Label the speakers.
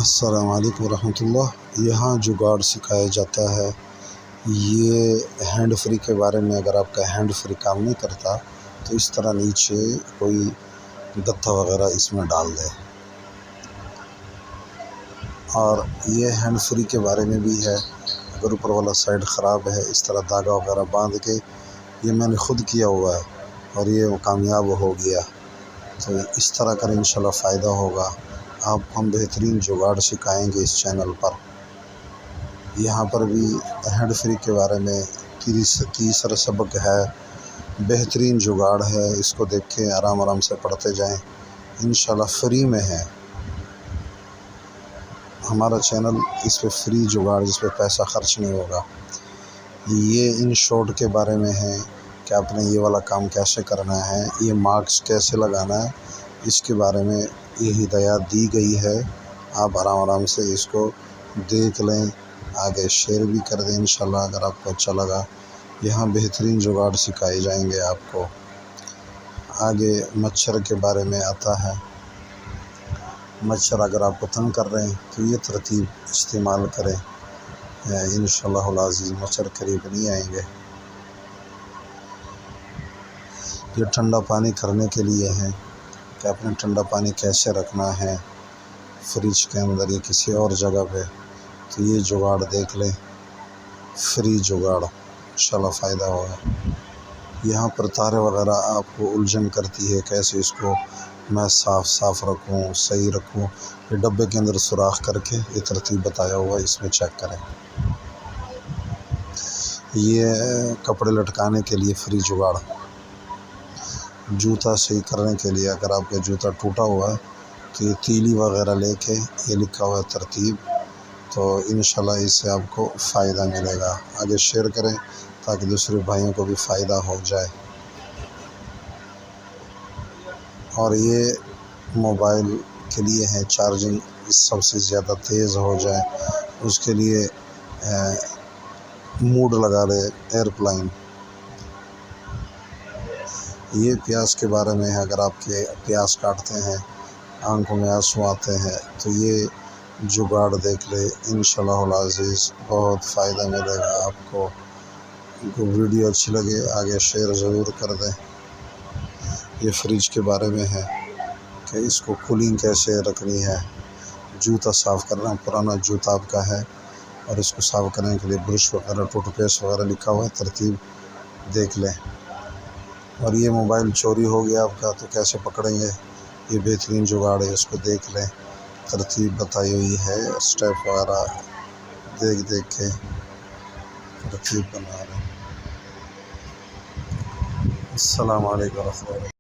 Speaker 1: السلام علیکم ورحمۃ اللہ۔ یہاں جگاڑ سکھایا جاتا ہے۔ یہ ہینڈ فری کے بارے میں، اگر آپ کا ہینڈ فری کام نہیں کرتا تو اس طرح نیچے کوئی گتھا وغیرہ اس میں ڈال دے۔ اور یہ ہینڈ فری کے بارے میں بھی ہے، اگر اوپر والا سائڈ خراب ہے اس طرح دھاگا وغیرہ باندھ کے، یہ میں نے خود کیا ہوا ہے اور یہ کامیاب ہو گیا۔ تو اس طرح کر انشاءاللہ فائدہ ہوگا۔ آپ کو ہم بہترین جگاڑ سکھائیں گے اس چینل پر۔ یہاں پر بھی ہینڈ فری کے بارے میں تیسرا سبق ہے، بہترین جگاڑ ہے، اس کو دیکھیں، آرام سے پڑھتے جائیں، انشاءاللہ فری میں ہے ہمارا چینل۔ اس پہ فری جگاڑ، جس پہ پیسہ خرچ نہیں ہوگا۔ یہ ان شارٹ کے بارے میں ہے کہ آپ نے یہ والا کام کیسے کرنا ہے، یہ مارکس کیسے لگانا ہے، اس کے بارے میں یہ ہدایات دی گئی ہے۔ آپ آرام سے اس کو دیکھ لیں، آگے شیئر بھی کر دیں انشاءاللہ اگر آپ کو اچھا لگا۔ یہاں بہترین جگاڑ سکھائے جائیں گے آپ کو۔ آگے مچھر کے بارے میں آتا ہے۔ مچھر اگر آپ کو تنگ کر رہے ہیں تو یہ ترتیب استعمال کریں، انشاءاللہ العزیز مچھر قریب نہیں آئیں گے۔ یہ ٹھنڈا پانی کرنے کے لیے ہے کہ آپ نے ٹھنڈا پانی کیسے رکھنا ہے فریج کے اندر یا کسی اور جگہ پہ، تو یہ جگاڑ دیکھ لیں، فری جگاڑ، انشاءاللہ فائدہ ہوگا۔ یہاں پر تاریں وغیرہ آپ کو الجھن کرتی ہے، کیسے اس کو میں صاف رکھوں، صحیح رکھوں، یہ ڈبے کے اندر سوراخ کر کے یہ ترتیب بتایا ہوا ہے، اس میں چیک کریں۔ یہ کپڑے لٹکانے کے لیے فری جگاڑ، جوتا صحیح کرنے کے لیے، اگر آپ کا جوتا ٹوٹا ہوا ہے تو یہ تیلی وغیرہ لے کے، یہ لکھا ہوا ہے ترتیب، تو انشاءاللہ اس سے آپ کو فائدہ ملے گا۔ آگے شیئر کریں تاکہ دوسرے بھائیوں کو بھی فائدہ ہو جائے۔ اور یہ موبائل کے لیے ہے، چارجنگ سب سے زیادہ تیز ہو جائے اس کے لیے موڈ لگا لے، ایئرپلائن۔ یہ پیاس کے بارے میں ہے، اگر آپ کے پیاس کاٹتے ہیں، آنکھوں میں آنسو آتے ہیں، تو یہ جگاڑ دیکھ لے، انشاءاللہ العزیز بہت فائدہ ملے گا آپ کو۔ ویڈیو اچھی لگے آگے شیئر ضرور کر دیں۔ یہ فریج کے بارے میں ہے کہ اس کو کولنگ کیسے رکھنی ہے، جوتا صاف کرنا، پرانا جوتا آپ کا ہے اور اس کو صاف کرنے کے لیے برش وغیرہ، ٹوتھ پیسٹ وغیرہ لکھا ہوا ہے، ترتیب دیکھ لیں۔ اور یہ موبائل چوری ہو گیا آپ کا تو کیسے پکڑیں گے، یہ بہترین جگاڑ ہے، اس کو دیکھ لیں، ترتیب بتائی ہوئی ہے، اسٹیپ وغیرہ دیکھ کے ترتیب بنا لیں۔ السلام علیکم ورحمۃ اللہ۔